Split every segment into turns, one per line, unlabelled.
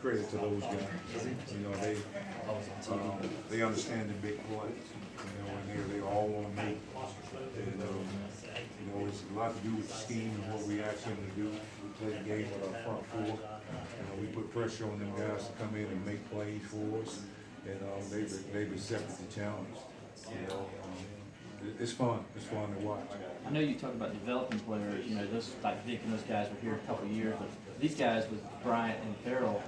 credit to those guys. You know, they understand the big plays. You know, and they all want to make. And you know, it's a lot to do with the scheme and what we ask them to do. We play the game with our front four. You know, we put pressure on them guys to come in and make plays for us, and they've accepted the challenge. You know, it's fun. It's fun to watch.
I know you talk about developing players. You know, those like Vic and those guys were here a couple of years, but these guys with Bryant and Farrell,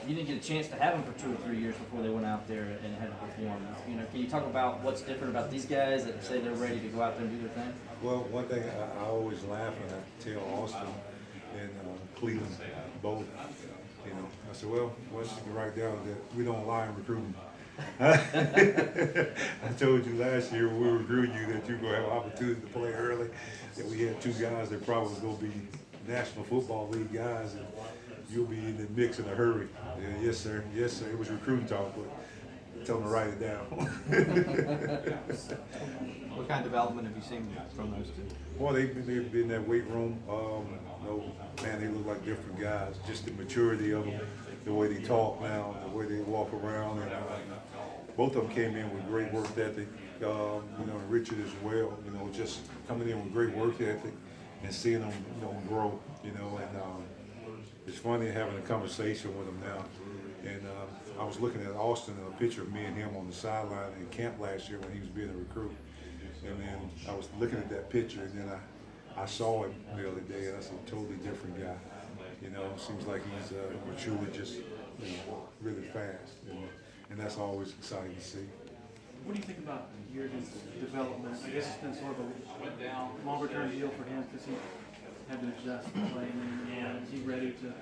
you didn't get a chance to have them for 2 or 3 years before they went out there and had to perform. You know, can you talk about what's different about these guys that say they're ready to go out there and do their thing?
Well, one thing I always laugh when I tell Austin and Cleveland both, you know, I said, well, once you can write down that we don't lie in recruiting. I told you last year when we were recruiting you that you were going to have an opportunity to play early, that we had 2 guys that probably was going to be National Football League guys, and you'll be in the mix in a hurry. Yeah, yes, sir. Yes, sir. It was recruiting talk, but tell them to write it down.
What kind of development have you seen from those 2?
Well, they've been in that weight room. You know, man, they look like different guys. Just the maturity of them, the way they talk now, the way they walk around, and both of them came in with great work ethic. You know, and Richard as well. You know, just coming in with great work ethic and seeing them, you know, grow. You know, and it's funny having a conversation with them now. And I was looking at Austin, a picture of me and him on the sideline in camp last year when he was being a recruit. And then I was looking at that picture, and then I saw him the other day, and I said, totally different guy. You know, it seems like he's matured just, you know, really fast. And that's always exciting to see.
What do you think about Jurgen's development? I guess it's been sort of a longer-term deal for him because he had to adjust to playing, and is he ready to?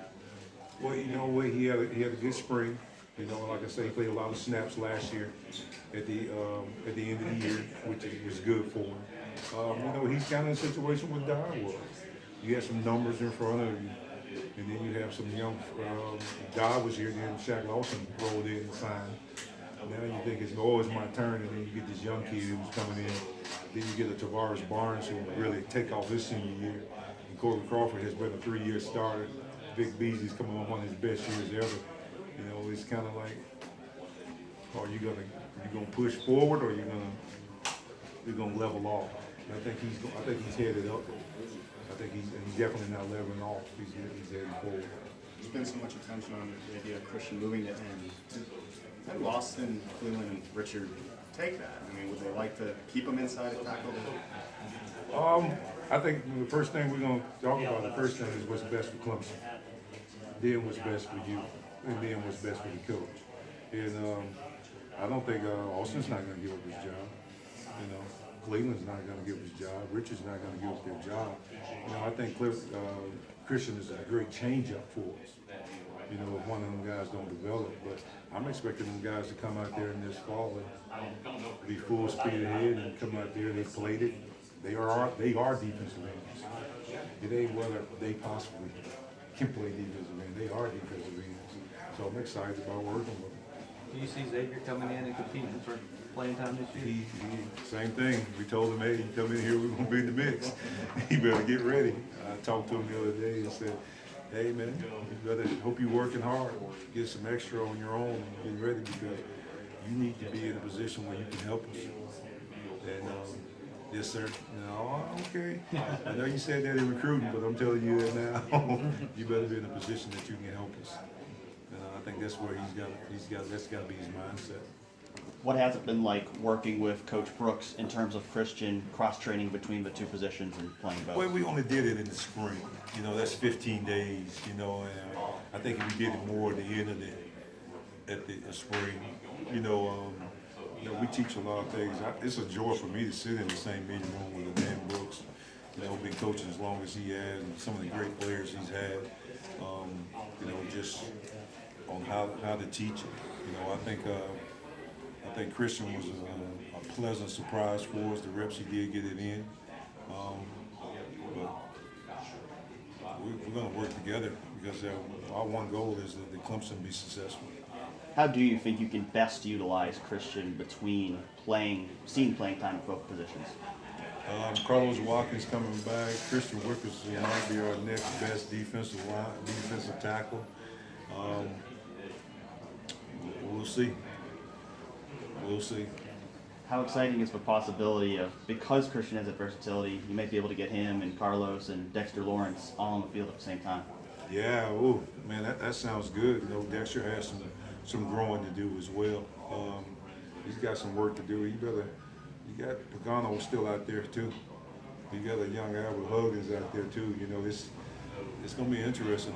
Well, you know what? He had a good spring. You know, like I say, he played a lot of snaps last year at the end of the year, which was good for him. You know, he's kind of in a situation with Dye was. You have some numbers in front of you, and then you have some young. Dye was here, then Shaq Lawson rolled in and signed. Now you think it's my turn, and then you get this young kid who's coming in. Then you get a Tavares Barnes who really take off his senior year. And Corey Crawford has been a 3-year starter. Vic Beasley's coming on one of his best years ever. You know, it's kind of like, are you gonna push forward, or you're gonna level off? And I think he's headed up. I think he's definitely not leveling off. He's heading forward.
There's been so much attention on the idea of Christian moving to end. How do Austin, Cleveland, and Richard take that? I mean, would they like to keep him inside and tackle?
I think the first thing we're going to talk about, the first thing is what's best for Clemson. Then what's best for you, and then what's best for the coach. And I don't think Austin's not going to give up his job. You know, Cleveland's not going to give up his job. Richard's not going to give up their job. You know, I think Christian is a great change-up for us. You know, if one of them guys don't develop, but I'm expecting them guys to come out there in this fall and be full speed ahead and come out there. They've played it. They are defensive ends. It ain't whether they possibly can play defensive end. They are defensive ends. So I'm excited about working with them.
Do you see Xavier coming in and competing for playing time this year?
Same thing. We told him, hey, you come in here, we're going to be in the mix. You better get ready. I talked to him the other day and said, hey, man, you better hope you're working hard. Get some extra on your own and get ready, because you need to be in a position where you can help us. And yes, sir. No, okay. I know you said that in recruiting, but I'm telling you that now. You better be in a position that you can help us. And I think that's where that's got to be his mindset.
What has it been like working with Coach Brooks in terms of Christian cross-training between the 2 positions and playing both?
Well, we only did it in the spring. You know, that's 15 days, you know, and I think if we did it more at the end of the spring, you know, we teach a lot of things. It's a joy for me to sit in the same meeting room with Dan Brooks. You know, been coaching as long as he has, and some of the great players he's had. You know, just on how to teach it. You know, I think Christian was a pleasant surprise for us. The reps he did get it in, but we're going to work together, because our one goal is that Clemson be successful.
How do you think you can best utilize Christian between seeing playing time at both positions?
Carlos Watkins coming back. Christian Wickers might be our next best defensive tackle. see. We'll see.
How exciting is the possibility of, because Christian has that versatility, you might be able to get him and Carlos and Dexter Lawrence all on the field at the same time?
Yeah, ooh, man, that sounds good. You know, Dexter has some growing to do as well. He's got some work to do. You got Pagano still out there too. You got a young Albert Huggins out there too. You know, it's gonna be interesting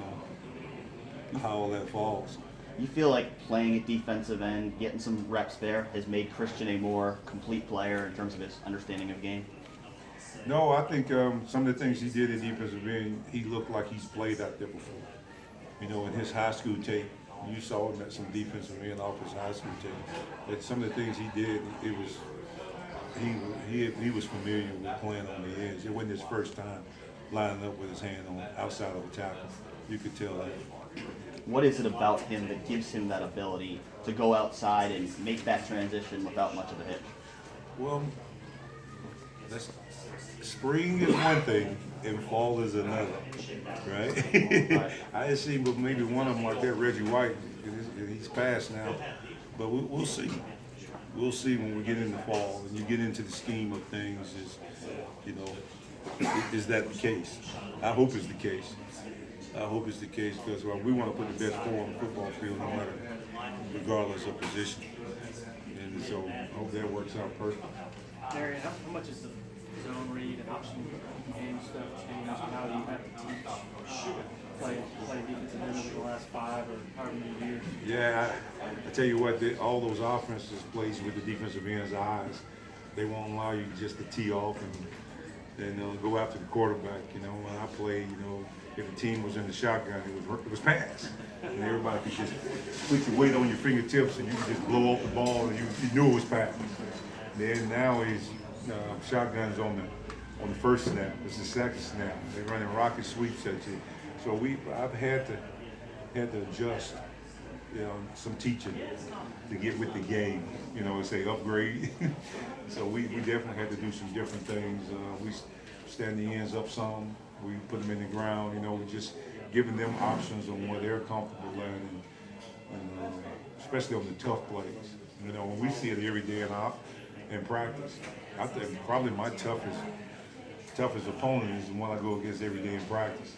on how all that falls.
You feel like playing at defensive end, getting some reps there, has made Christian a more complete player in terms of his understanding of the game?
No, I think some of the things he did at defensive end, he looked like he's played out there before. You know, in his high school tape, you saw him at some defensive end off his high school tape. But some of the things he did, it was he was familiar with playing on the edge. It wasn't his first time lining up with his hand on outside of a tackle. You could tell that.
What is it about him that gives him that ability to go outside and make that transition without much of a hitch?
Well, spring is one thing and fall is another, right? I didn't see but maybe one of them like that, Reggie White, and he's passed now. But we'll see. We'll see when we get into fall and you get into the scheme of things. Is that the case? I hope it's the case. I hope it's the case because we want to put the best forward on the football field, no matter, regardless of position. And so I hope that works out perfect.
Marion, how much is the zone read and option game stuff changed? How do you have to teach play defensive end over the last 5 or however many years?
Yeah, I tell you what, all those offenses plays with the defensive end's eyes. They won't allow you just to tee off and go after the quarterback. You know, when I played, you know, if the team was in the shotgun, it was pass. And everybody could just put your weight on your fingertips and you could just blow off the ball and you knew it was pass. Then now is shotguns on the first snap. It's the second snap. They're running rocket sweeps at you. So I've had to adjust, you know, some teaching to get with the game. You know, say upgrade. So we definitely had to do some different things. We stand the ends up some. We put them in the ground. You know, we just giving them options on what they're comfortable in, and especially on the tough plays. You know, when we see it every day in practice, I think probably my toughest opponent is the one I go against every day in practice.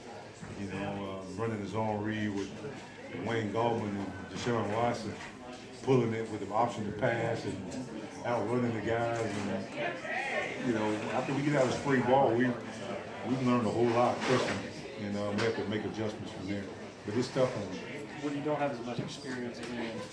You know, running his own read with Wayne Gallman and Deshaun Watson, pulling it with the option to pass and outrunning the guys. And, you know, after we get out of spring ball, we've learned a whole lot, trust me. You know, we have to make adjustments from there. But it's tough on them.
When you don't have as much experience in